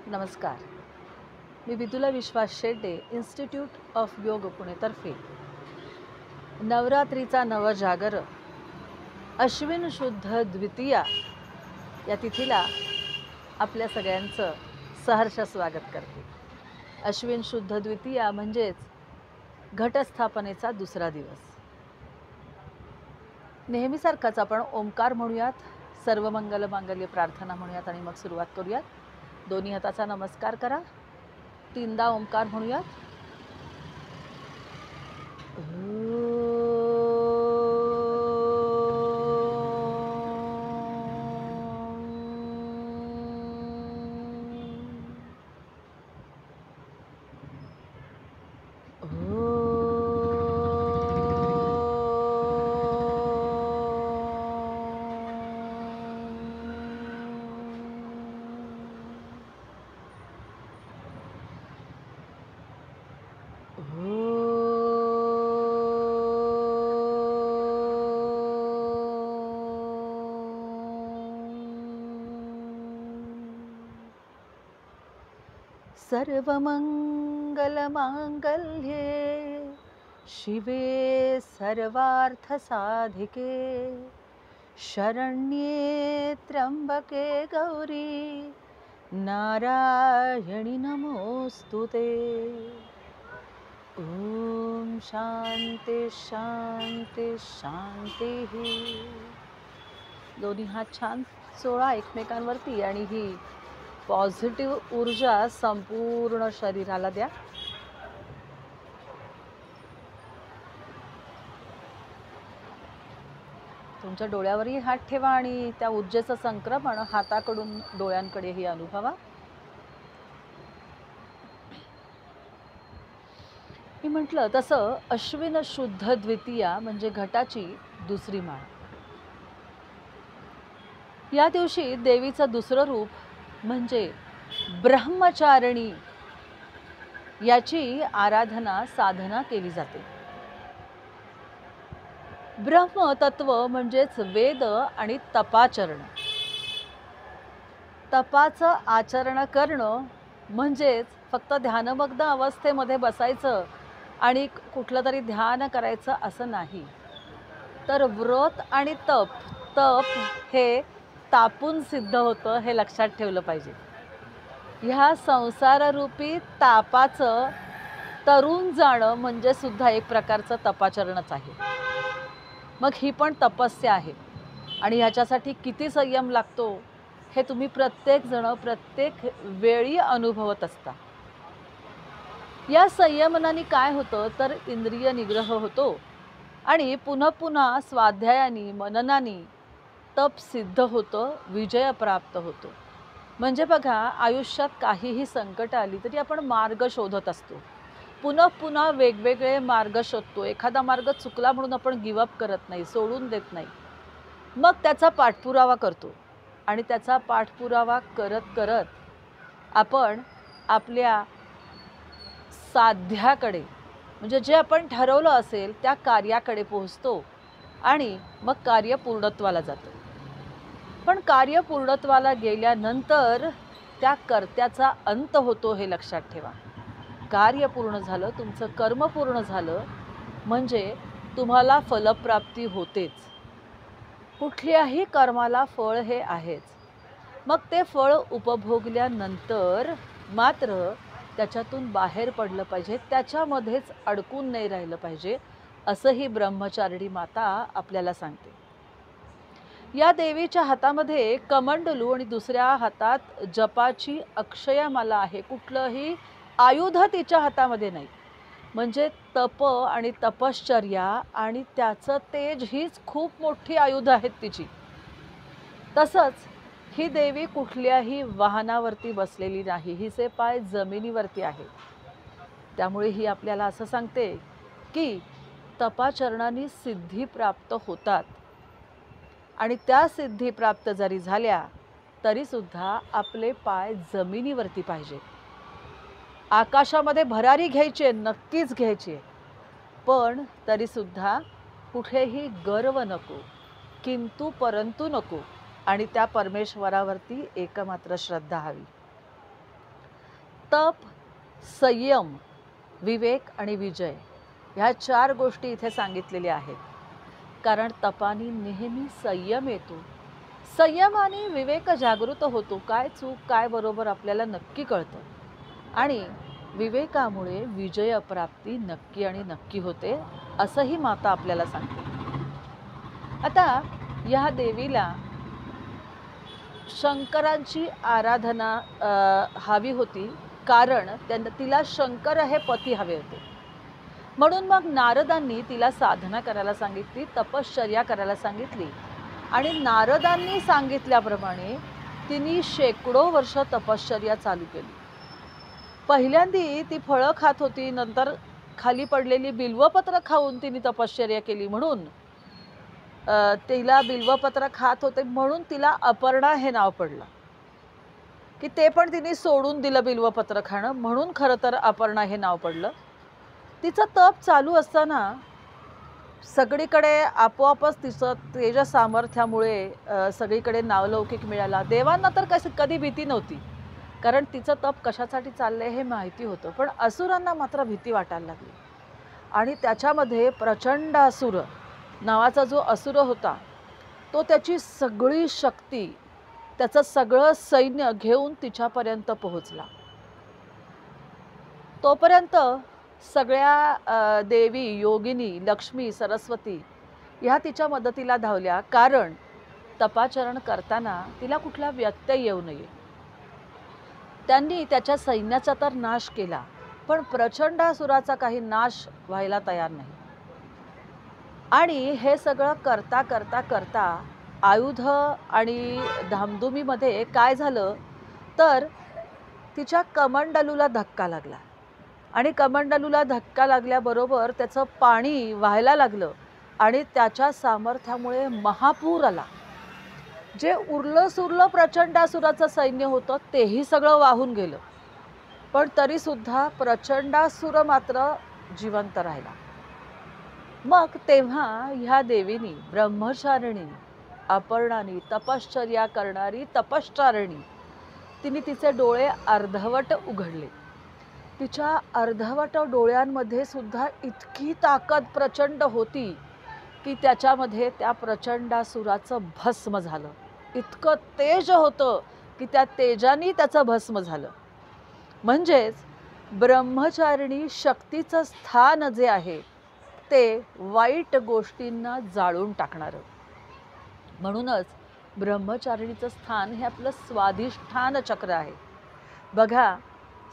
नमस्कार. मी विदुला विश्वास Shete, institute of योग पुणेतर्फे नवरात्रीचा नवजागर अश्विन शुद्ध द्वितीया या तिथीला आपल्या सगळ्यांचं सहर्ष स्वागत करते. अश्विन शुद्ध द्वितीया म्हणजेच घटस्थापनेचा दुसरा दिवस. नेहमीसारखाच आपण ओंकार म्हणूयात, सर्वमंगल मांगल्य प्रार्थना म्हणूयात आणि मग सुरुवात करूयात. दोन्ही हाताचा नमस्कार करा. तीनदा ओंकार म्हणूयात. सर्वमंगलमांगल्ये शिवे सर्वार्थसाधिके शरण्ये त्र्यंबके गौरी नारायणी नमोस्तुते. ओम शांती शांती शांती. दोन्ही हात छान चोळा एकमेकांवरती आणि ही पॉझिटिव्ह ऊर्जा संपूर्ण शरीराला द्या. तुमच्या डोळ्यावरही हात ठेवा आणि त्या ऊर्जेचं संक्रमण हाताकडून डोळ्यांकडेही अनुभवा. मी म्हटलं तसं अश्विन शुद्ध द्वितीया म्हणजे घटाची दुसरी माळ. या दिवशी देवीचं दुसरं रूप म्हणजे ब्रह्मचारिणी याची आराधना साधना केली जाते. ब्रह्म तत्व म्हणजेच वेद आणि तपाचरण. तपाचं आचरण करणं म्हणजेच फक्त ध्यानमग्न अवस्थेमध्ये बसायचं आणि कुठलं तरी ध्यान करायचं असं नाही, तर व्रत आणि तप हे तापून सिद्ध होतं हे लक्षात ठेवलं पाहिजे. ह्या संसाररूपी तापाचं तरून जाणं म्हणजे सुद्धा एक प्रकारचं तपाचरणच आहे. मग ही पण तपस्या आहे आणि ह्याच्यासाठी किती संयम लागतो हे तुम्ही प्रत्येक जण प्रत्येक वेळी अनुभवत असता. या संयमनाने काय होतं तर इंद्रिय निग्रह होतो आणि पुन्हा पुन्हा स्वाध्यायाने मननाने तप सिद्ध होतं, विजय प्राप्त होतो. म्हणजे बघा, आयुष्यात काहीही संकट आली तरी आपण मार्ग शोधत असतो, पुन्हा पुन्हा वेगवेगळे मार्ग शोधतो. एखादा मार्ग चुकला म्हणून आपण गिवअप करत नाही, सोडून देत नाही. मग त्याचा पाठपुरावा करतो आणि त्याचा पाठपुरावा करत करत आपण आपल्या साध्याकडे म्हणजे जे आपण ठरवलं असेल त्या कार्याकडे पोहोचतो आणि मग कार्य पूर्णत्वाला जातं. पण कार्य पूर्णत्वाला गेल्यानंतर त्या कर्त्याचा अंत होतो हे लक्षात ठेवा. कार्य पूर्ण झालं, तुमचं कर्म पूर्ण झालं म्हणजे तुम्हाला फलप्राप्ती होतेच. कुठल्याही कर्माला फळ हे आहेच. मग ते फळ उपभोगल्यानंतर मात्र त्याच्यातून बाहेर पडलं पाहिजे, त्याच्यामध्येच अडकून नाही राहिलं पाहिजे, असंही ब्रह्मचारिणी माता आपल्याला सांगते. या देवीच्या हातामध्ये कमंडलू आणि दुसऱ्या हातात जपाची अक्षयमाला आहे. कुठलंही आयुध तिच्या हातामध्ये नाही. म्हणजे तप आणि तपश्चर्या आणि त्याचं तेज हीच खूप मोठी आयुध आहेत तिची. तसंच ही देवी कुठल्याही वाहनावरती बसलेली नाही, हिचे पाय जमिनीवरती आहेत. त्यामुळे ही आपल्याला असं सांगते की तपाचरणाने सिद्धी प्राप्त होतात आणि त्या सिद्धी प्राप्त जरी झाल्या तरी सुद्धा आपले पाय जमिनीवरती पाहिजे. आकाशामध्ये भरारी घ्यायची, नक्कीच घ्यायची, पण तरी सुद्धा कुठेही गर्व नको, किंतु परंतु नको आणि त्या परमेश्वरावरती एकमात्र श्रद्धा हवी. तप, संयम, विवेक आणि विजय ह्या 4 गोष्टी इथे सांगितलेल्या आहेत. कारण तपाने नेहमी संयम येतो. संयमाने विवेक जागृत होतो. काय चूक काय बरोबर आपल्याला नक्की कळतं. आणि विवेकामुळे विजय प्राप्ती नक्की आणि नक्की होते, असंही माता आपल्याला सांगते. आता या देवीला शंकरांची आराधना हवी होती, कारण तिला शंकर हे पती हवे होते. म्हणून मग नारदांनी तिला साधना करायला सांगितली, तपश्चर्या करायला सांगितली. आणि नारदांनी सांगितल्याप्रमाणे तिने शेकडो वर्ष तपश्चर्या चालू केली. पहिल्यांदी ती फळं खात होती, नंतर खाली पडलेली बिल्वपत्र खाऊन तिने तपश्चर्या केली. म्हणून तिला बिल्वपत्र खात होते म्हणून तिला अपर्णा हे नाव पडलं, की ते पण तिने सोडून दिलं बिल्वपत्र खाणं, म्हणून खरं तर अपर्णा हे नाव पडलं. तिचं तप चालू असताना सगळीकडे आपोआपच तिचं तेज सामर्थ्यामुळे सगळीकडे नावलौकिक मिळाला. देवांना तर कधी भीती नव्हती, कारण तिचं तप कशासाठी चाललंय हे माहिती होतं. पण असुरांना मात्र भीती वाटायला लागली. आणि त्याच्यामध्ये प्रचंड असुर नावाचा जो असुर होता, तो त्याची सगळी शक्ती, त्याचं सगळं सैन्य घेऊन तिच्यापर्यंत पोहोचला. तोपर्यंत सगळ्या देवी, योगिनी, लक्ष्मी, सरस्वती ह्या तिच्या मदतीला धावल्या, कारण तपाचरण करताना तिला कुठला व्यत्यय येऊ नये. त्यांनी त्याच्या सैन्याचा तर नाश केला, पण प्रचंड असुराचा काही नाश व्हायला तयार नाही. आणि हे सगळं करता करता करता आयुध आणि धामधुमीमध्ये काय झालं तर तिच्या कमंडलूला धक्का लागला. आणि कमंडलूला धक्का लागल्याबरोबर त्याचं पाणी व्हायला लागलं आणि त्याच्या सामर्थ्यामुळे महापूर आला. जे उरलं सुरलं प्रचंड असुराचं सैन्य होतं तेही सगळं वाहून गेलं. पण तरीसुद्धा प्रचंडासुर मात्र जिवंत राहिला. मग तेव्हा ह्या देवीनी, ब्रह्मचारिणी अपर्णानी, तपश्चर्या करणारी तपश्चारिणी, तिने तिचे डोळे अर्धवट उघडले. तिच्या अर्धवट डोळ्यांमध्ये सुद्धा इतकी ताकद प्रचंड होती की त्याच्यामध्ये त्या प्रचंडासुराचं भस्म झालं. इतकं तेज होतं की त्या तेजाने त्याचं भस्म झालं. म्हणजेच ब्रह्मचारिणी शक्तीचं स्थान जे आहे ते वाईट गोष्टींना जाळून टाकणारं. म्हणूनच ब्रह्मचारिणीचं स्थान हे आपलं स्वाधिष्ठान चक्र आहे. बघा,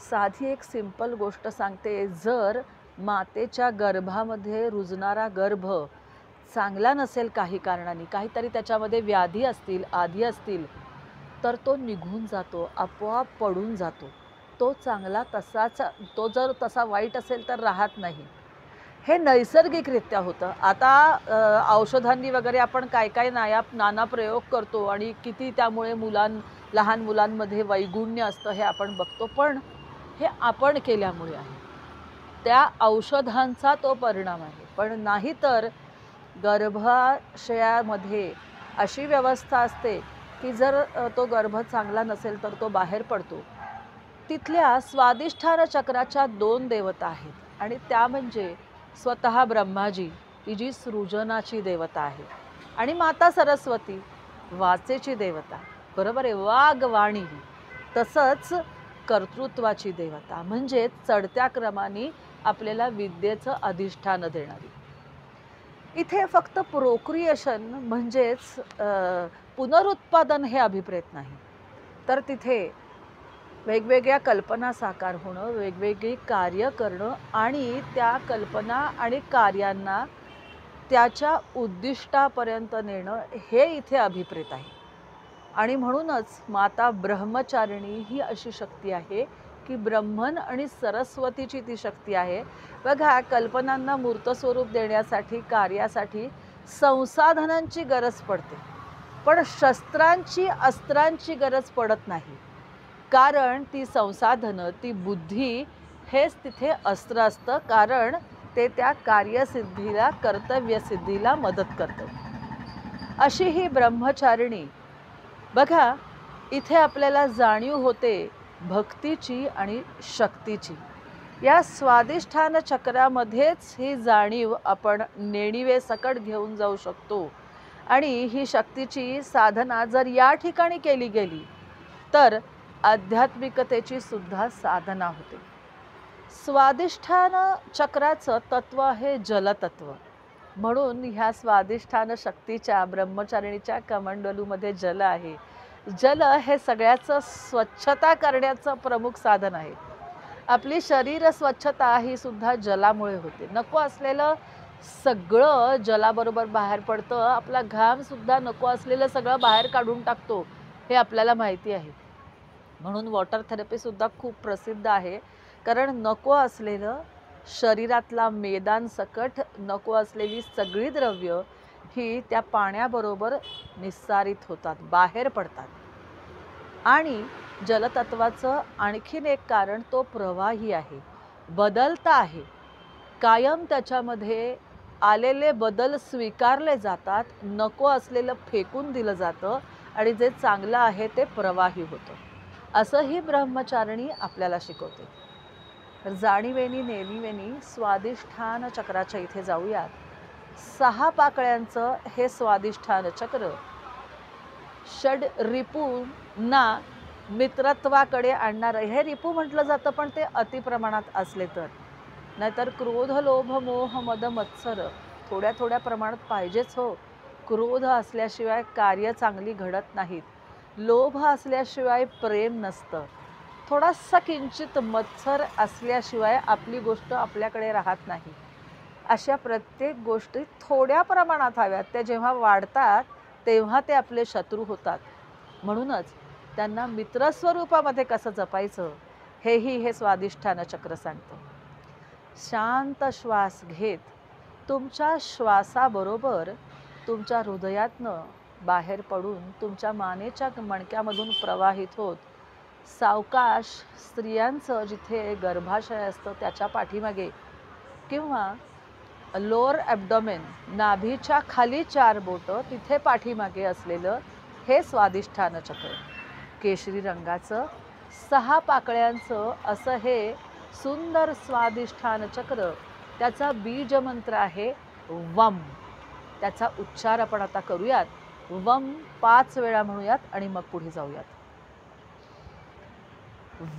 साधी एक सिंपल गोष्ट सांगते. जर मातेच्या गर्भामध्ये रुजणारा गर्भ चांगला नसेल, काही कारणाने, काहीतरी त्याच्यामध्ये व्याधी असतील, आधी असतील, तर तो निघून जातो, आपोआप पडून जातो. तो चांगला तसाच, तो जर तसा वाईट असेल तर राहत नाही. हे नैसर्गिकरित्या होतं. आता औषधांनी वगैरे आपण काय काय नाना प्रयोग करतो आणि किती त्यामुळे लहान मुलांमध्ये वैगुण्य असतं हे आपण बघतो. पण हे आपण केल्यामुळे आहे, त्या औषधांचा तो परिणाम आहे. पण नाहीतर गर्भाशयामध्ये अशी व्यवस्था असते की जर तो गर्भ चांगला नसेल तर तो बाहेर पडतो. तिथल्या स्वाधिष्ठान चक्राच्या 2 देवता आहेत आणि त्या म्हणजे स्वतः ब्रह्माजी, ही जी सृजनाची देवता आहे, आणि माता सरस्वती, वाचेची देवता, बरोबर आहे, वाग्वाणी. तसंच कर्तृत्वाची देवता, म्हणजे चढत्या क्रमाने आपल्याला विद्येचं अधिष्ठान देणारी. इथे फक्त प्रोक्रिएशन म्हणजेच पुनरुत्पादन हे अभिप्रेत नाही, तर तिथे वेगवेगळ्या कल्पना साकार होणं, वेगवेगळी कार्य करणं आणि त्या कल्पना आणि कार्यांना त्याच्या उद्दिष्टापर्यंत नेणं हे इथे अभिप्रेत आहे. आणि म्हणूनच माता ब्रह्मचारिणी ही अशी शक्ती आहे की ब्रह्मन आणि सरस्वतीची ती शक्ती आहे. बघा, कल्पनांना मूर्त स्वरूप देण्यासाठी, कार्यासाठी संसाधनांची गरज पडते, पण शस्त्रांची, अस्त्रांची गरज पडत नाही. कारण ती संसाधनं, ती बुद्धी हेच तिथे अस्त्र असतं, कारण ते त्या कार्यसिद्धीला, कर्तव्यसिद्धीला मदत करतं. अशी ही ब्रह्मचारिणी. बघा, इथे आपल्याला जाणीव होते भक्तीची आणि शक्तीची. या स्वादिष्ठान चक्रामध्येच ही जाणीव आपण नेणिवे सकट घेऊन जाऊ शकतो. आणि ही शक्तीची साधना जर या ठिकाणी केली गेली तर आध्यात्मिकतेची सुद्धा साधना होते. स्वादिष्ठान चक्राचं तत्व आहे जलतत्व. म्हणून ह्या स्वादिष्ठान शक्तीच्या ब्रह्मचारिणीच्या कमंडलूमध्ये जल आहे. जल हे सगळ्याचं स्वच्छता करण्याचं प्रमुख साधन आहे. आपली शरीर स्वच्छता ही सुद्धा जलामुळे होते. नको असलेलं सगळं जलाबरोबर बाहेर पडतं. आपला घाम सुद्धा नको असलेलं सगळं बाहेर काढून टाकतो, हे आपल्याला माहिती आहे. म्हणून वॉटर थेरपी सुद्धा खूप प्रसिद्ध आहे. कारण नको असलेलं शरीरातला मैदान सकट नको असलेली सगळी द्रव्य ही त्या पाण्याबरोबर निस्सारित होतात, बाहेर पडतात. आणि जलतत्वाचं आणखीन एक कारण तो प्रवाही आहे, बदलता आहे. कायम त्याच्यामध्ये आलेले बदल स्वीकारले जातात, नको असलेलं फेकून दिलं जातं आणि जे चांगलं आहे ते प्रवाही होतं. असंही ब्रह्मचारिणी आपल्याला शिकवते. तर जाणीवेनी नेणिवेनी स्वादिष्ठान चक्राच्या इथे जाऊयात. 6 पाकळ्यांचं हे स्वादिष्ठान चक्र षड रिपूंना मित्रत्वाकडे आणणारं. हे रिपू म्हटलं जातं, पण ते अतिप्रमाणात असले तर. नाहीतर क्रोध लोभ मोह मद मत्सर थोड्या थोड्या प्रमाणात पाहिजेच हो. क्रोध असल्याशिवाय कार्य चांगली घडत नाहीत. लोभ असल्याशिवाय प्रेम नसतं. थोडासा किंचित मत्सर असल्याशिवाय आपली गोष्ट आपल्याकडे राहत नाही. अशा प्रत्येक गोष्टी थोड्या प्रमाणात हव्यात. त्या जेव्हा वाढतात तेव्हा ते आपले शत्रू होतात. म्हणूनच त्यांना मित्रस्वरूपामध्ये कसं जपायचं हेही हे स्वादिष्ठान चक्र सांगतं. शांत श्वास घेत तुमच्या श्वासाबरोबर तुमच्या हृदयातनं बाहेर पडून तुमच्या मानेच्या मणक्यामधून प्रवाहित होत सावकाश स्त्रियांचं जिथे गर्भाशय असतं त्याच्या पाठीमागे किंवा लोअर ॲब्डोमेन नाभीच्या खाली 4 बोटं तिथे पाठीमागे असलेलं हे स्वादिष्ठान चक्र केशरी रंगाचं 6 पाकळ्यांचं असं हे सुंदर स्वादिष्ठान चक्र. त्याचा बीज मंत्र आहे वम. त्याचा उच्चार आपण आता करूयात. वम 5 वेळा म्हणूयात आणि मग पुढे जाऊयात.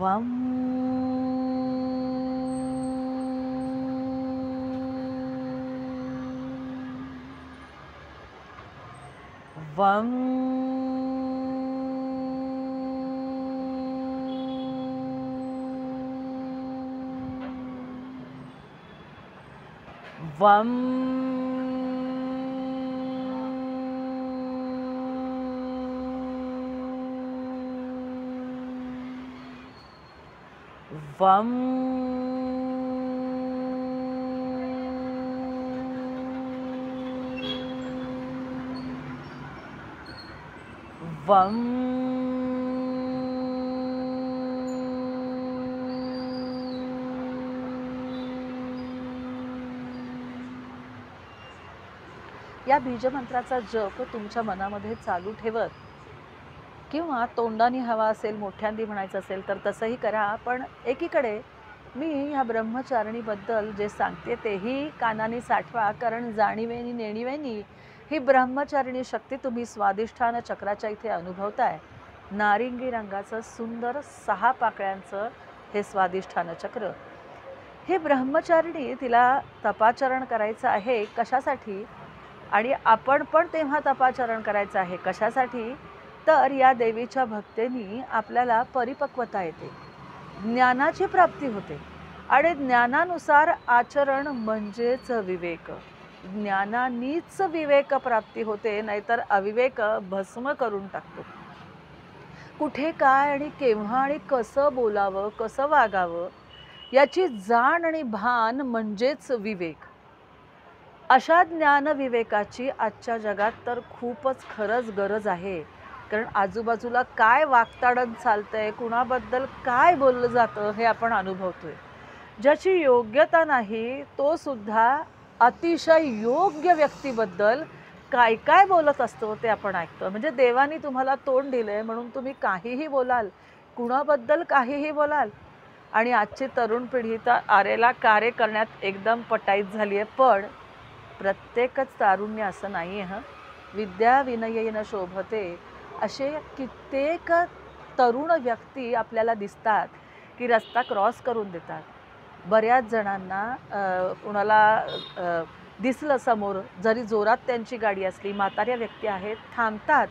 वम वम वम वम वम या बीजमंत्राचा जप तुमच्या मनामध्ये चालू ठेवत किंवा तोंडाने हवा असेल मोठ्यांदी म्हणायचं असेल तर तसंही करा. पण एकीकडे मी ह्या ब्रह्मचारिणीबद्दल जे सांगते तेही कानाने साठवा. कारण जाणीवेनी नेणिवेनी ही ब्रह्मचारिणी शक्ती तुम्ही स्वादिष्ठान चक्राच्या इथे अनुभवताय. नारिंगी रंगाचं सुंदर 6 पाकळ्यांचं हे स्वादिष्ठान चक्र. हे ब्रह्मचारिणी तिला तपाचरण करायचं आहे कशासाठी आणि आपण पण तेव्हा तपाचरण करायचं आहे कशासाठी तर या देवीच्या भक्तीने आपल्याला परिपक्वता येते, ज्ञानाची प्राप्ती होते आणि ज्ञानानुसार आचरण म्हणजेच विवेक. ज्ञानानीच विवेक प्राप्ती होते, नाहीतर अविवेक भस्म करून टाकतो. कुठे काय आणि केव्हा आणि कसं बोलावं कसं वागावं याची जाण आणि भान म्हणजेच विवेक. अशा ज्ञान विवेकाची आजच्या जगात तर खूपच खरंच गरज आहे. कारण आजूबाजूला काय वागताडत चालतंय, कुणाबद्दल काय बोललं जातं हे आपण अनुभवतोय. ज्याची योग्यता नाही तो सुद्धा अतिशय योग्य व्यक्तीबद्दल काय काय बोलत असतो ते आपण ऐकतो. म्हणजे देवानी तुम्हाला तोंड दिलंय म्हणून तुम्ही काहीही बोलाल कुणाबद्दल काहीही बोलाल. आणि आजची तरुण पिढी तर आरेला कार्य करण्यात एकदम पटाईत झाली आहे. पण प्रत्येकच तारुण्य असं नाही आहे. विद्या विनयेन शोभते असे कित्येक तरुण व्यक्ती आपल्याला दिसतात की रस्ता क्रॉस करून देतात. बऱ्याच जणांना कुणाला दिसलं समोर, जरी जोरात त्यांची गाडी असली, म्हाताऱ्या व्यक्ती आहेत, थांबतात,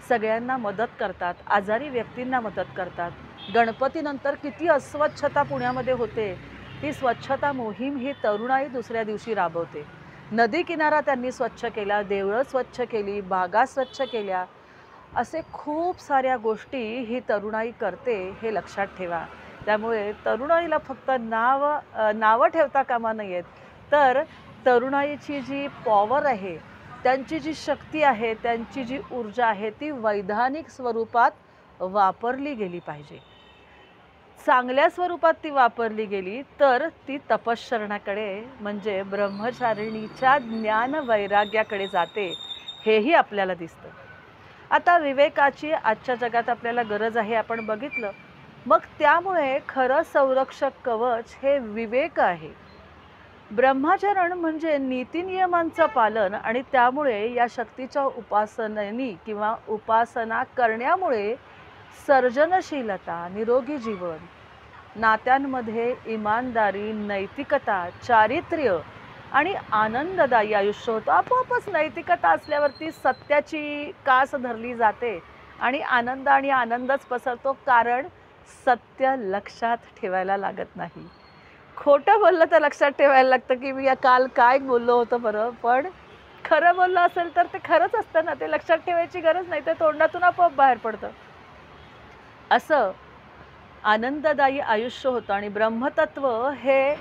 सगळ्यांना मदत करतात, आजारी व्यक्तींना मदत करतात. गणपतीनंतर किती अस्वच्छता पुण्यामध्ये होते, ती स्वच्छता मोहीम ही तरुणाई दुसऱ्या दिवशी राबवते. नदी किनारा त्यांनी स्वच्छ केला, देवळं स्वच्छ केली, बागा स्वच्छ केल्या. असे खूप साऱ्या गोष्टी ही तरुणाई करते, हे लक्षात ठेवा. त्यामुळे तरुणाईला फक्त नावं ठेवता कामा नयेत, तर तरुणाईची जी पॉवर आहे, त्यांची जी शक्ती आहे, त्यांची जी ऊर्जा आहे, ती वैधानिक स्वरूपात वापरली गेली पाहिजे. चांगल्या स्वरूपात ती वापरली गेली तर ती तपश्चरणाकडे म्हणजे ब्रह्मचारिणीच्या ज्ञान वैराग्याकडे जाते, हेही आपल्याला दिसतं. आता विवेकाची आजच्या जगात आपल्याला गरज आहे, आपण बघितलं. मग त्यामुळे खरं संरक्षक कवच हे विवेक आहे. ब्रह्मचरण म्हणजे नीतिनियमांचं पालन आणि त्यामुळे या शक्तीच्या उपासनेनी किंवा उपासना करण्यामुळे सर्जनशीलता, निरोगी जीवन, नात्यांमध्ये इमानदारी, नैतिकता, चारित्र्य आणि आनंददायी आयुष्य होतं. आपोआपच नैतिकता असल्यावरती सत्याची कास धरली जाते आणि आनंद आणि आनंदच पसरतो, कारण सत्य लक्षात ठेवायला लागत नाही. खोटं बोललं तर लक्षात ठेवायला लागतं की मी काल काय बोललो होतं बरं, पण खरं बोललं असेल तर ते खरंच असतं ना, ते लक्षात ठेवायची गरज नाही, ते तोंडातून आपोआप बाहेर पडतं. असं आनंददायी आयुष्य होतं आणि ब्रह्मतत्व हे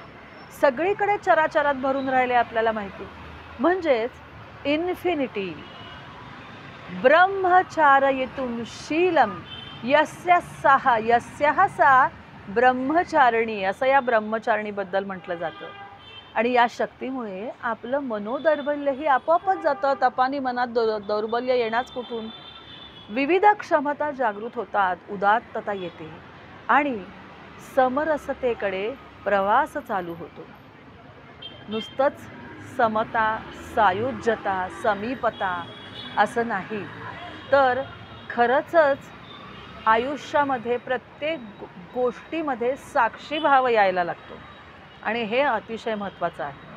सगळीकडे चराचरात भरून राहिले आपल्याला माहिती. म्हणजेच इन्फिनिटी ब्रह्मचारयितुं शीलम यस्याः सा ब्रह्मचारिणी, असं या ब्रह्मचारिणीबद्दल म्हटलं जातं. आणि या शक्तीमुळे आपलं मनोदौर्बल्यही आपोआपच जातं. तपानी मनात दौर्बल्य येणाच कुठून? विविध क्षमता जागृत होतात, उदात्तता येते आणि समरसतेकडे प्रवास चालू होतो. नुसतंच समता, सायुज्यता, समीपता असं नाही, तर खरंच आयुष्यामध्ये प्रत्येक गोष्टीमध्ये साक्षीभाव यायला लागतो आणि हे अतिशय महत्त्वाचं आहे.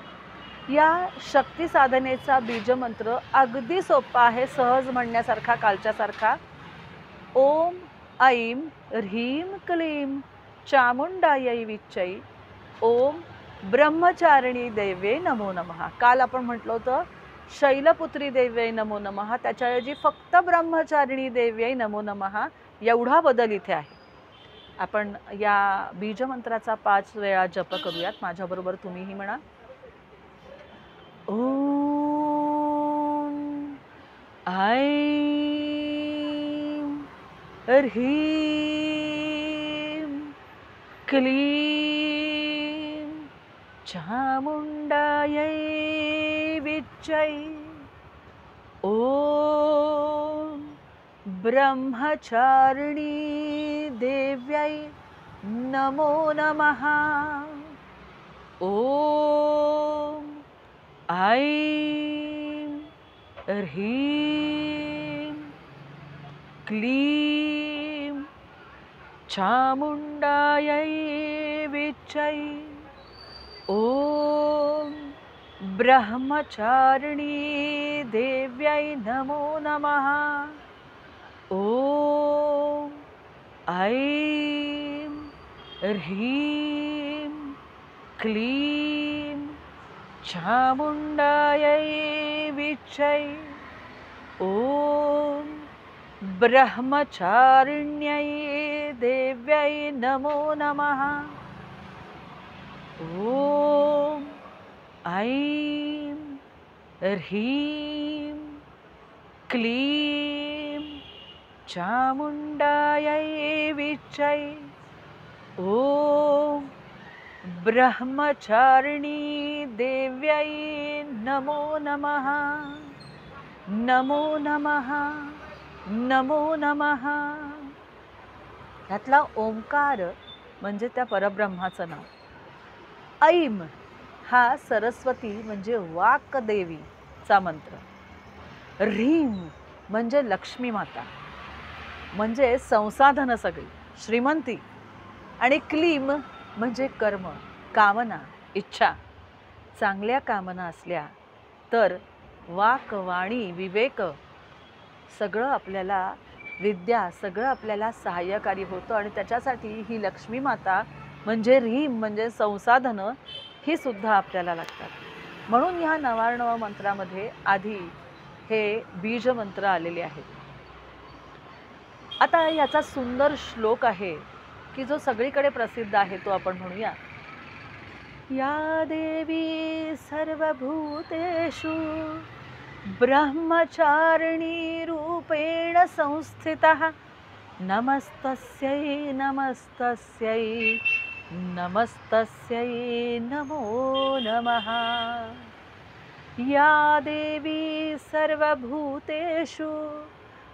या शक्ती साधनेचा बीजमंत्र अगदी सोपा आहे, सहज म्हणण्यासारखा, कालच्यासारखा. ओम ऐं ह्रीं क्लीं चामुंडायै विच्चै ओम ब्रह्मचारिणी देव्यै नमो नमः. काल आपण म्हटलं होतं शैलपुत्री देव्यै नमो नमः, त्याच्याऐवजी फक्त ब्रह्मचारिणी देव्यै नमो नमः एवढा बदल इथे आहे. आपण या बीजमंत्राचा 5 वेळा जप करूयात. माझ्याबरोबर तुम्हीही म्हणा. ओम ऐं ह्रीं क्लीं चामुंडायै विच्चै ओम ब्रह्मचारिणी देव्यै नमो नमः. ओम ऐं ह्रीं क्लीं चामुंडायै विच्चै ओम ब्रह्मचारिणी देव्यै नमो नमः. ओम ऐं ह्रीं क्लीं चामुंडायै विच्चै ओम ब्रह्मचारिण्यै देव्यै नमो नमः. ओम ऐं ह्रीं क्लीं चामुंडायै विच्चै ओम ब्रह्मचारिणी देव्यै नमो नमः. नमो नमः, नमो नमः. ह्यातला ओंकार म्हणजे त्या परब्रह्माचं नाव। ऐम हा सरस्वती म्हणजे वाक्देवीचा मंत्र। ह्रीम म्हणजे लक्ष्मी माता, म्हणजे संसाधन सगळी श्रीमंती। आणि क्लीम म्हणजे कर्म, कामना, इच्छा। चांगल्या कामना असल्या तर वाक, वाणी, विवेक सगळं आपल्याला, विद्या सगळं आपल्याला सहाय्यकारी होतं। आणि त्याच्यासाठी ही लक्ष्मी माता म्हणजे ह्रीम म्हणजे संसाधनं ही सुद्धा आपल्याला लागतात। म्हणून ह्या 99 मंत्रामध्ये आधी हे बीज मंत्र आलेले आहेत। आता याचा सुंदर श्लोक आहे की जो सगळीकडे प्रसिद्ध आहे, तो आपण म्हणूया। या देवी सर्वभूतेषु ब्रह्मचारिणी रूपेण संस्थितः नमस्तस्यै नमस्तस्यै नमस्तस्यै नमो नमः। या देवी सर्वभूतेषु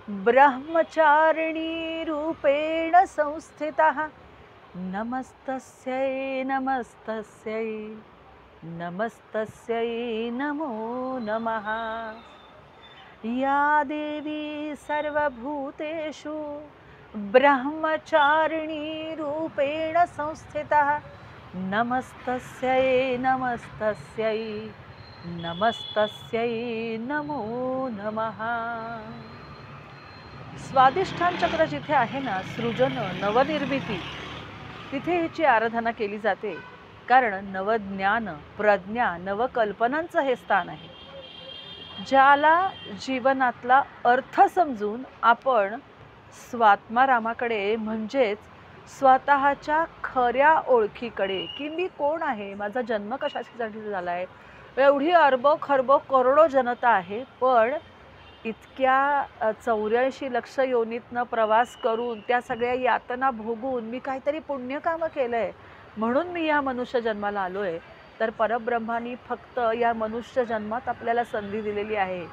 ब्रह्मचारिणी रूपेण संस्थितः नमस्तस्यै नमस्तस्यै नमस्तस्यै नमो नमः। या देवी सर्वभूतेषु ब्रह्मचारिणी रूपेण संस्थितः नमस्तस्यै नमस्तस्यै नमस्तस्यै नमो नमः। स्वादिष्ठान चक्र जिथे आहे ना, सृजन नवनिर्मिती, तिथे हिची आराधना केली जाते। कारण नवज्ञान, प्रज्ञा, नवकल्पनांचं हे स्थान आहे। ज्याला जीवनातला अर्थ समजून आपण स्वात्मारामाकडे म्हणजेच स्वतःच्या खऱ्या ओळखीकडे, की मी कोण आहे, माझा जन्म कशासाठी झाला आहे, एवढी अरबो खरबो करोडो जनता आहे, पण इतक्या 84 लक्ष योनीतनं प्रवास करून त्या सगळ्या यातना भोगून मी काहीतरी पुण्यकाम केलंय म्हणून मी या मनुष्य जन्माला आलोय। तर परब्रह्मानी फक्त या मनुष्य जन्मात आपल्याला संधी दिलेली आहे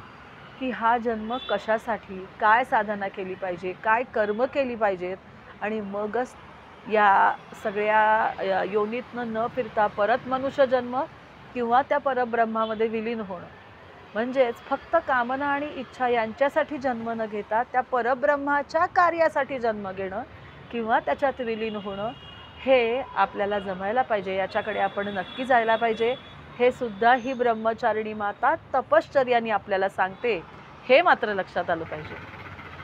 की हा जन्म कशासाठी, काय साधना केली पाहिजे, काय कर्म केली पाहिजेत, आणि मगच या सगळ्या योनीतनं न फिरता परत मनुष्य जन्म किंवा त्या परब्रह्मामध्ये विलीन होणं। म्हणजेच फक्त कामना आणि इच्छा यांच्यासाठी जन्म न घेता त्या परब्रह्माच्या कार्यासाठी जन्म घेणं किंवा त्याच्यात विलीन होणं, हे आपल्याला जमायला पाहिजे। याच्याकडे आपण नक्की जायला पाहिजे। हे सुद्धा ही ब्रह्मचारिणी माता तपश्चर्याने आपल्याला सांगते, हे मात्र लक्षात आलं पाहिजे।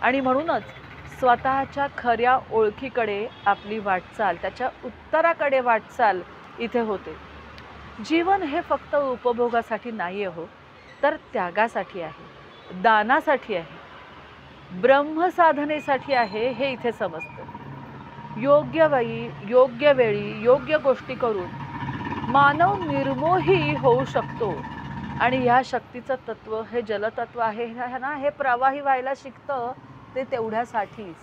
आणि म्हणूनच स्वतःच्या खऱ्या ओळखीकडे आपली वाटचाल, त्याच्या उत्तराकडे वाटचाल इथे होते। जीवन हे फक्त उपभोगासाठी नाही हो, तर त्यागासाठी आहे, दानासाठी आहे, ब्रह्मसाधनेसाठी आहे, हे इथे समजतं। योग्य वेळी योग्य गोष्टी करून मानव निर्मोही होऊ शकतो। आणि ह्या शक्तीचं तत्व हे जलतत्व आहे ना, हे प्रवाही व्हायला शिकतं ते तेवढ्यासाठीच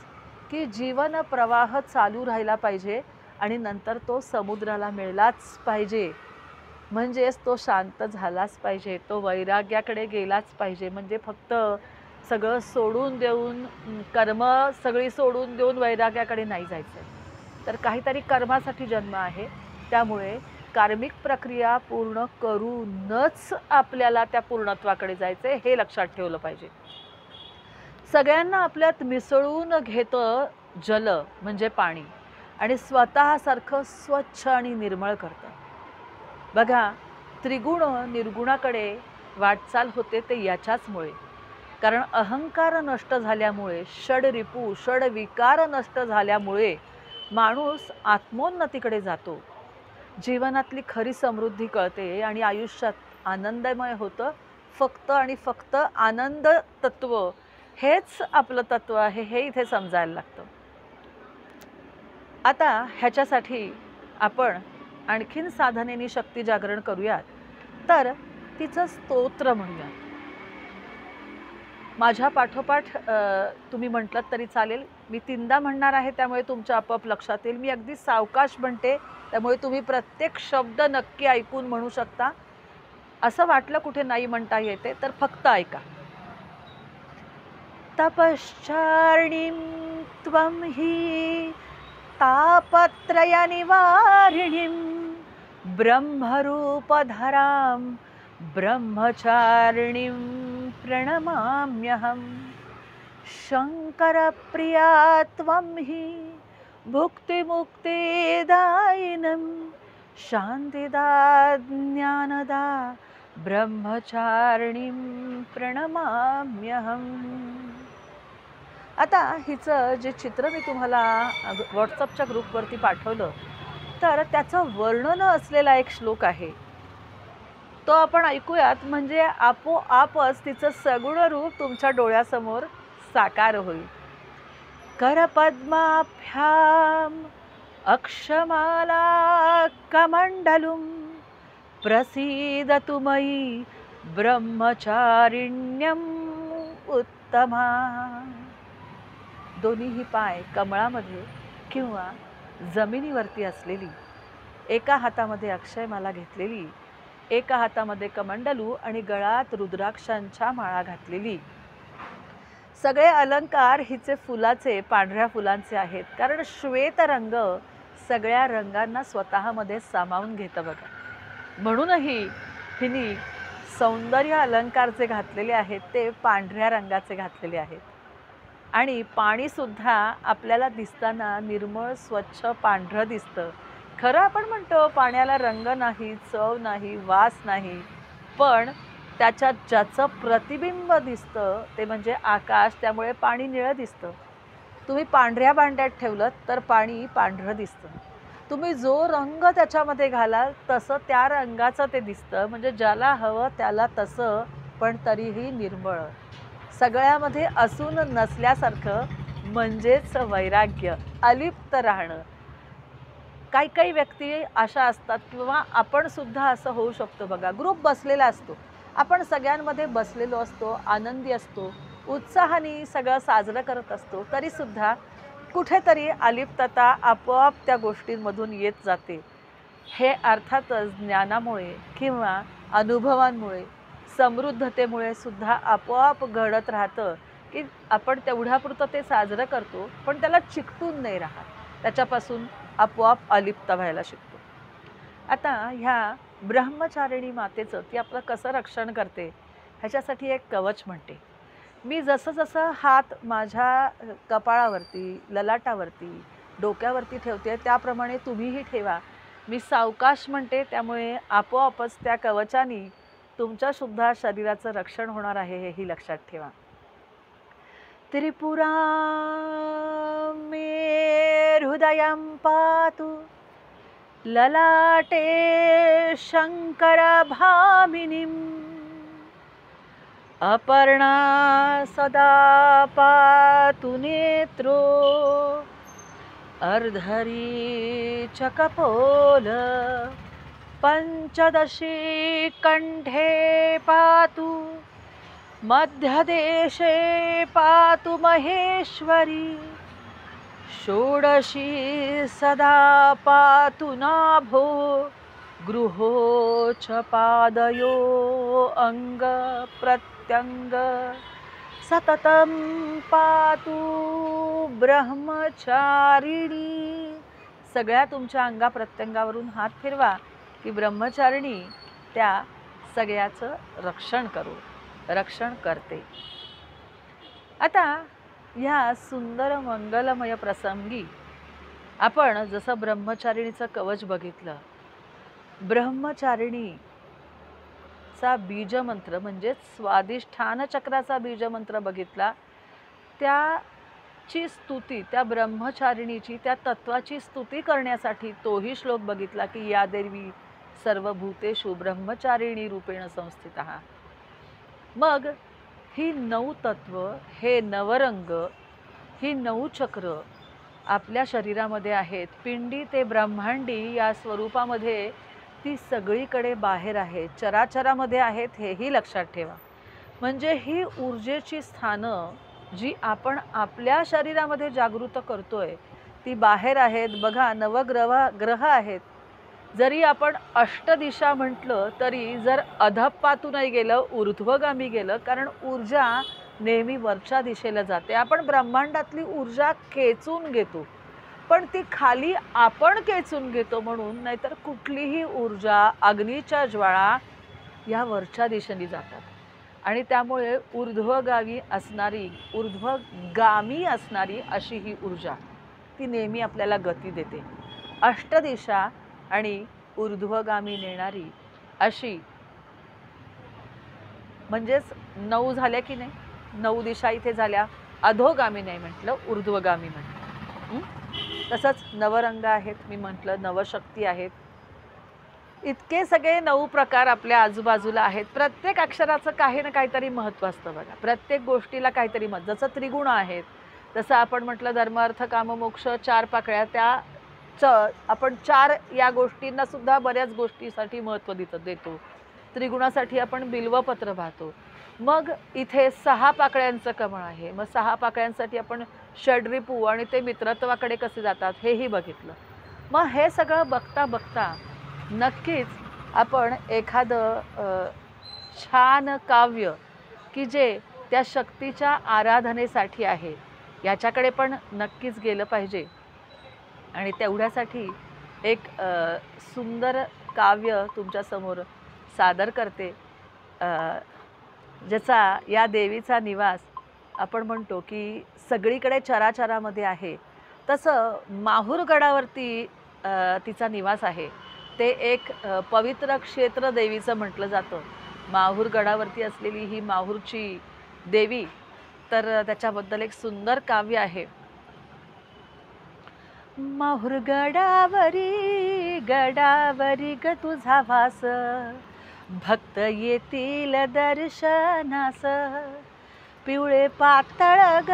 की जीवन प्रवाह चालू राहिला पाहिजे आणि नंतर तो समुद्राला मिळलाच पाहिजे। म्हणजेच तो शांत झालाच पाहिजे, तो वैराग्याकडे गेलाच पाहिजे। म्हणजे फक्त सगळं सोडून देऊन, कर्म सगळी सोडून देऊन वैराग्याकडे नाही जायचं। तर काहीतरी कर्मासाठी जन्म आहे, त्यामुळे कार्मिक प्रक्रिया पूर्ण करूनच आपल्याला त्या पूर्णत्वाकडे जायचे, हे लक्षात ठेवलं पाहिजे। सगळ्यांना आपल्यात मिसळून घेतं जल म्हणजे पाणी, आणि स्वतःसारखं स्वच्छ आणि निर्मळ करतं। बघा, त्रिगुण निर्गुणाकडे वाटचाल होते ते याच्याचमुळे। कारण अहंकार नष्ट झाल्यामुळे, षडरिपू षडविकार नष्ट झाल्यामुळे माणूस आत्मोन्नतीकडे जातो, जीवनातली खरी समृद्धी कळते आणि आयुष्यात आनंदमय होतं। फक्त आणि फक्त आनंद तत्व हेच आपलं तत्व आहे, हे इथे समजायला लागतं। आता ह्याच्यासाठी आपण आणखीन साधनेनी शक्ती जागरण करूयात, तर तिचं स्तोत्र म्हणूया। माझ्या पाठोपाठ तुम्ही म्हटलं तरी चालेल, मी 3दा म्हणणार आहे, त्यामुळे तुमच्या आपोआप लक्षात येईल। मी अगदी सावकाश म्हणते, त्यामुळे तुम्ही प्रत्येक शब्द नक्की ऐकून म्हणू शकता। असं वाटलं कुठे नाही म्हणता येते तर फक्त ऐका। तपश्चारिणीं त्वं हि तापत्रयनिवारिणीं ब्रह्मरूपधरां ब्रह्मचारिणीं प्रणमाम्यहम्। शङ्करप्रिया त्वं हि भुक्तिमुक्तिदायिनं शान्तिदा ज्ञानदा ब्रह्मचारिणीं प्रणमाम्यहम्। आता हिचं जे चित्र मी तुम्हाला व्हॉट्सअपच्या ग्रुपवरती पाठवलं, तर त्याचं वर्णन असलेला एक श्लोक आहे, तो आपण ऐकूयात. म्हणजे आपोआपच तिचं सगुण रूप तुमच्या डोळ्यासमोर साकार होईल. करपद्माभ्याम अक्षमाला कमंडलुम प्रसीदतु मयि ब्रह्मचारिण्यम उत्तमा. दोन्हीही पाय कमळामध्ये किंवा जमिनीवरती असलेली, एका हातामध्ये अक्षयमाला घेतलेली, एका हातामध्ये कमंडलू आणि गळ्यात रुद्राक्षांच्या माळा घातलेली. सगळे अलंकार हिचे फुलाचे, पांढऱ्या फुलांचे आहेत, कारण श्वेत रंग सगळ्या रंगांना स्वतःमध्ये सामावून घेतं बघा. म्हणूनही हिने सौंदर्य अलंकार जे घातलेले आहेत ते पांढऱ्या रंगाचे घातलेले आहेत. आणि पाणीसुद्धा आपल्याला दिसताना निर्मळ स्वच्छ पांढरं दिसतं. खरं आपण म्हणतो पाण्याला रंग नाही, चव नाही, वास नाही, पण त्याच्यात ज्याचं प्रतिबिंब दिसतं ते म्हणजे आकाश, त्यामुळे पाणी निळं दिसतं. तुम्ही पांढऱ्या भांड्यात ठेवलं तर पाणी पांढरं दिसतं. तुम्ही जो रंग त्याच्यामध्ये घालाल तसं त्या रंगाचं ते दिसतं. म्हणजे ज्याला हवं त्याला तसं, पण तरीही निर्मळ, सगळ्यामध्ये असून नसल्यासारखं, म्हणजेच वैराग्य, अलिप्त राहणं. काही काही व्यक्ती अशा असतात, किंवा आपण सुद्धा असं होऊ शकतो बघा. ग्रुप बसलेला असतो, आपण सगळ्यांमध्ये बसलेलो असतो, आनंदी असतो, उत्साहाने सगळं साजरं करत असतो, तरीसुद्धा कुठेतरी अलिप्तता आपोआप त्या गोष्टींमधून येत जाते. हे अर्थातच ज्ञानामुळे किंवा अनुभवांमुळे, समृद्धतेमुळे सुद्धा आपोआप घडत राहतं, की आपण तेवढ्यापुरतं ते साजरं करतो, पण त्याला चिकटून नाही राहत, त्याच्यापासून आपोआप अलिप्त व्हायला शिकतो. आता ह्या ब्रह्मचारिणी मातेचं ती आपलं कसं रक्षण करते ह्याच्यासाठी एक कवच म्हणते. मी जसं जसं हात माझ्या कपाळावरती, ललाटावरती, डोक्यावरती ठेवते त्याप्रमाणे तुम्हीही ठेवा. मी सावकाश म्हणते, त्यामुळे आपोआपच त्या कवचानी तुमच्यासुद्धा शरीराचं रक्षण होणार आहे, हेही लक्षात ठेवा. त्रिपुरा मे हृदयं पातु ललाटे शङ्करभामिनीम् अपर्णा सदा पातु नेत्रो अर्धरी च कपोल पंचदशी कंठे पातु मध्यदेशे पातु महेश्वरी षोडशी सदा पातु नाभो गृहो च पादयो अंग प्रत्यंग सततं पातु ब्रह्मचारिणी. सगळ्या तुमच्या अंगा प्रत्यंगावरून हात फिरवा की ब्रह्मचारिणी त्या सगळ्याचं रक्षण करते. आता ह्या सुंदर मंगलमय प्रसंगी आपण जसं ब्रह्मचारिणीचं कवच बघितलं, ब्रह्मचारिणीचा बीजमंत्र म्हणजे स्वाधिष्ठान चक्राचा बीजमंत्र बघितला, त्याची स्तुती, त्या ब्रह्मचारिणीची, त्या तत्वाची स्तुती करण्यासाठी तोही श्लोक बघितला की या देवी सर्वभूतेषु ब्रह्मचारिणी रूपेण संस्थितः. मग ही 9 तत्व, हे नवरंग, ही 9 चक्र आपल्या शरीरामध्ये आहेत. पिंडी ते ब्रह्मांडी या स्वरूपामध्ये ती सगळीकडे बाहेर आहे, चराचरामध्ये आहेत, हेही लक्षात ठेवा. म्हणजे ही ऊर्जेची स्थानं जी आपण आपल्या शरीरामध्ये जागृत करतोय ती बाहेर आहेत. बघा, ग्रह आहेत. जरी आपण अष्टदिशा म्हटलं तरी जर अधपातू नाही गेलं, ऊर्ध्वगामी गेलं, कारण ऊर्जा नेहमी वरच्या दिशेला जाते. आपण ब्रह्मांडातली ऊर्जा खेचून घेतो, पण ती खाली आपण खेचून घेतो म्हणून, नाहीतर कुठलीही ऊर्जा, अग्नीच्या ज्वाळा या वरच्या दिशेने जातात आणि त्यामुळे ऊर्ध्वगामी असणारी अशी ही ऊर्जा ती नेहमी आपल्याला गती देते. अष्टदिशा आणि ऊर्ध्वगामी नेणारी अशी, म्हणजेच 9 झाल्या की नाही, 9 दिशा इथे झाल्या. अधोगामी नाही म्हटलं, ऊर्ध्वगामी म्हटलं. तसंच नवरंग आहेत, मी म्हटलं नवशक्ती आहेत. इतके सगळे 9 प्रकार आपल्या आजूबाजूला आहेत. प्रत्येक अक्षराचं काही ना काहीतरी महत्त्व असतं बघा. प्रत्येक गोष्टीला काहीतरी महत्त्व. जसं त्रिगुण आहेत, तसं आपण म्हटलं धर्म अर्थ काम मोक्ष 4 पाकळ्या, त्या आपण 4 या गोष्टींना सुद्धा बऱ्याच गोष्टीसाठी महत्त्व देतो. त्रिगुणासाठी आपण बिल्वपत्र वाहतो. मग इथे 6 पाकळ्यांचं कमळ आहे. मग 6 पाकळ्यांसाठी आपण षड्रिपू आणि ते मित्रत्वाकडे कसे जातात हेही बघितलं. मग हे सगळं बघता बघता नक्कीच आपण एखादं छान काव्य की जे त्या शक्तीच्या आराधनेसाठी आहे याच्याकडे पण नक्कीच गेलं पाहिजे. आणि तेवढ्यासाठी एक सुंदर काव्य तुमच्यासमोर सादर करते, ज्याचा या देवीचा निवास आपण म्हणतो की सगळीकडे चराचरामध्ये आहे. तसं माहूरगडावरती तिचा निवास आहे. ते एक पवित्र क्षेत्र देवीचं म्हटलं जातं. माहूरगडावरती असलेली ही माहूरची देवी, तर त्याच्याबद्दल एक सुंदर काव्य आहे. माहूरगडावरी गडावरी ग तुझा वास, भक्त येतील दर्शनास. पिवळे पातळ ग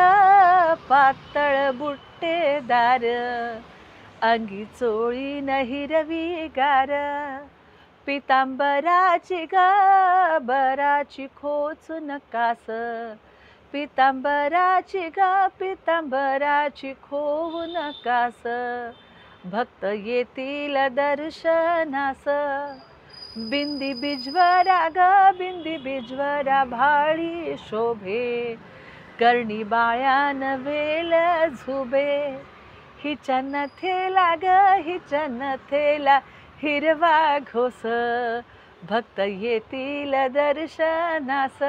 पातळ बुट्टेदार, अंगी चोळी न हिरवी गार. पितांबराची ग बराची खोचून कास, पितांबराची ग पितांबराची खोवून कास. भक्त येतील दर्शनास. बिंदी बिजवरा ग बिंदी बिजवरा भाळी शोभे, कर्णी बाळ्यान वेल झुबे. हिच्या नथेला ग हिच्या नथेला हिरवा घोस, भक्त येतील दर्शनास.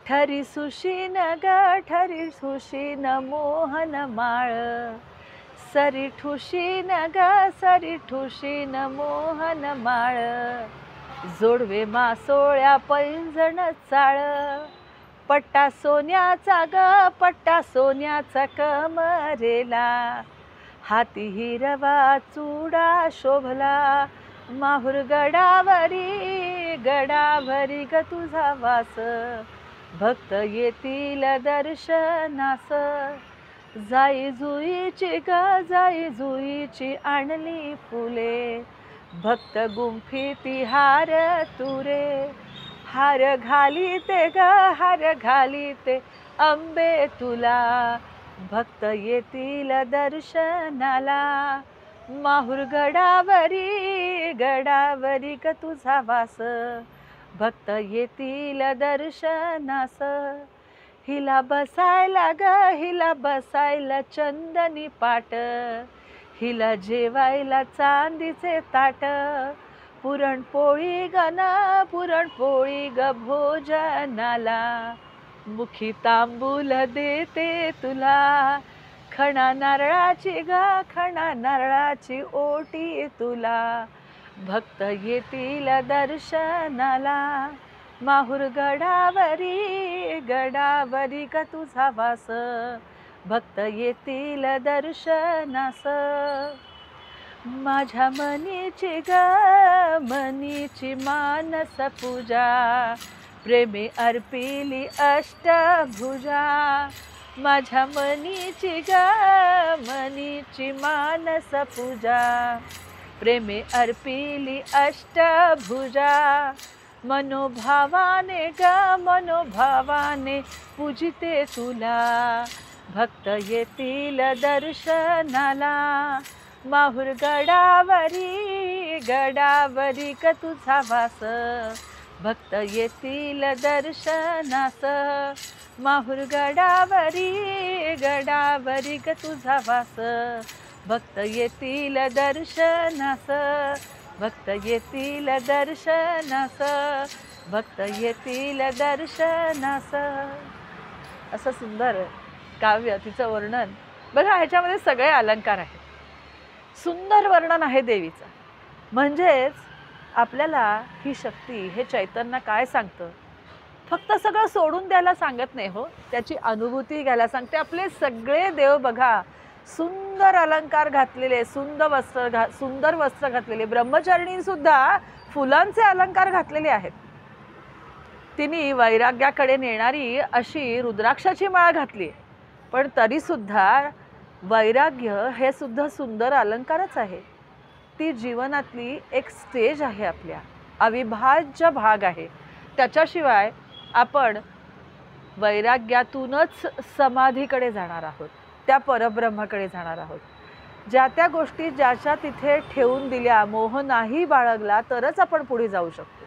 ठरी सुशीन ग ठरी सुशीन मोहन माळ, सरी ठुशीन ग सरी ठुशीन मोहन माळ. जोडवे मासोळ्या पैंजण चाळ, पट्टा सोन्याचा ग पट्टा सोन्याचा कमरेला. हाती हिरवा चुडा शोभला, माहूरगडावरी गडावरी ग तुझा वास. भक्त येतील दर्शनास. जाई जुईची ग जाई जुईची आणली फुले, भक्त गुंफीती हार तुरे. हार घालीते ग हार घालीते अंबे तुला, भक्त येतील दर्शनाला. माहूरगडावरी गडावरी ग तुझा वास, भक्त येतील दर्शनास. हिला बसायला ग हिला बसायला चंदनी पाट, हिला जेवायला चांदीचे ताट. पुरणपोळी ग न पुरणपोळी ग भोजनाला, मुखी तांबूल देते तुला. खणा नारळाची ग खणा नारळाची ओटी तुला, भक्त येतील दर्शनाला. माहूरगडावरी गडावरी ग तुझा वास, भक्त येतील दर्शनास. माझ्या मनीची ग मनीची मानस पूजा, प्रेमे अर्पिली अष्टभुजा. माझ्या मनीची ग मनीची मानस पूजा, प्रेमे अर्पिली अष्टभुजा. मनोभावाने ग मनोभावाने पूजिते तुला, भक्त येतील दर्शनाला. माहूरगडावरी गडावरी ग तुझा वास, भक्त येतील दर्शनास. माहूरगडावरी गडावरी ग तुझा वास, भक्त येतील दर्शनास, भक्त येतील दर्शनास, भक्त येतील दर्शनास. असं सुंदर काव्य, तिचं वर्णन बघा. ह्याच्यामध्ये सगळे अलंकार आहेत, सुंदर वर्णन आहे देवीचं. म्हणजेच आपल्याला ही शक्ती, हे चैतन्य काय सांगतं, फक्त सगळं सोडून द्यायला सांगत नाही हो, त्याची अनुभूती घ्यायला सांगते. आपले सगळे देव बघा, सुंदर अलंकार घातलेले, सुंदर वस्त्र घातलेले. ब्रह्मचारिणी सुद्धा फुलांचे अलंकार घातलेले आहेत. तिने वैराग्याकडे नेणारी अशी रुद्राक्षाची माळ घातली, पण तरी सुद्धा वैराग्य हे सुद्धा सुंदर अलंकारच आहे. ती जीवनातली एक स्टेज आहे, आपल्या अविभाज्य भाग आहे. त्याच्याशिवाय आपण वैराग्यातूनच समाधीकडे जाणार आहोत, त्या परब्रह्माकडे जाणार आहोत. ज्या त्या गोष्टी ज्याच्या तिथे ठेवून दिल्या, मोह नाही बाळगला, तरच आपण पुढे जाऊ शकतो.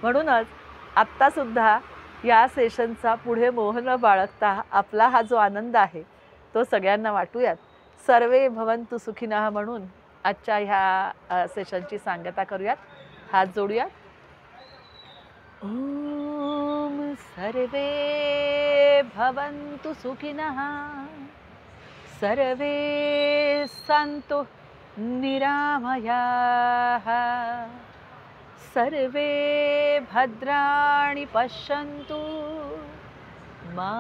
म्हणूनच आत्तासुद्धा या सेशनचा पुढे मोह न बाळगता आपला हा जो आनंद आहे तो सगळ्यांना वाटूयात. सर्वे भवन्तु सुखिनः म्हणून आजच्या ह्या सेशनची सांगता करूयात. हात जोडूयात. ओम सर्वे भवन्तु सुखिनः, सर्वे सन्तु निरामयाः, सर्वे भद्राणि पश्यन्तु, मा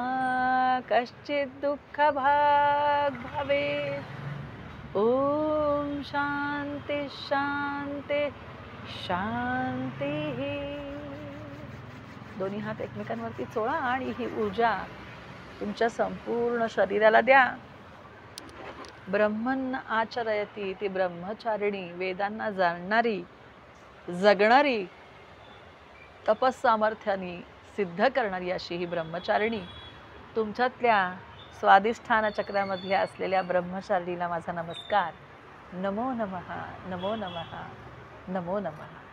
कश्चित् दुःखभाग् भवेत्. ओम शांति शांति शांती. दोन्ही हात एकमेकांवरती चोळा आणि ही ऊर्जा तुमच्या संपूर्ण शरीराला द्या. ब्रह्मन् आचरयती, ती ब्रह्मचारिणी, वेदांना जाणणारी, जगणारी, तपस्सामर्थ्याने सिद्ध करणारी अशी ही ब्रह्मचारिणी. तुमच्यातल्या स्वाधिष्ठान चक्रामधल्या असलेल्या ब्रह्मचारिणीला माझा नमस्कार. नमो नमः, नमो नमः, नमो नमः.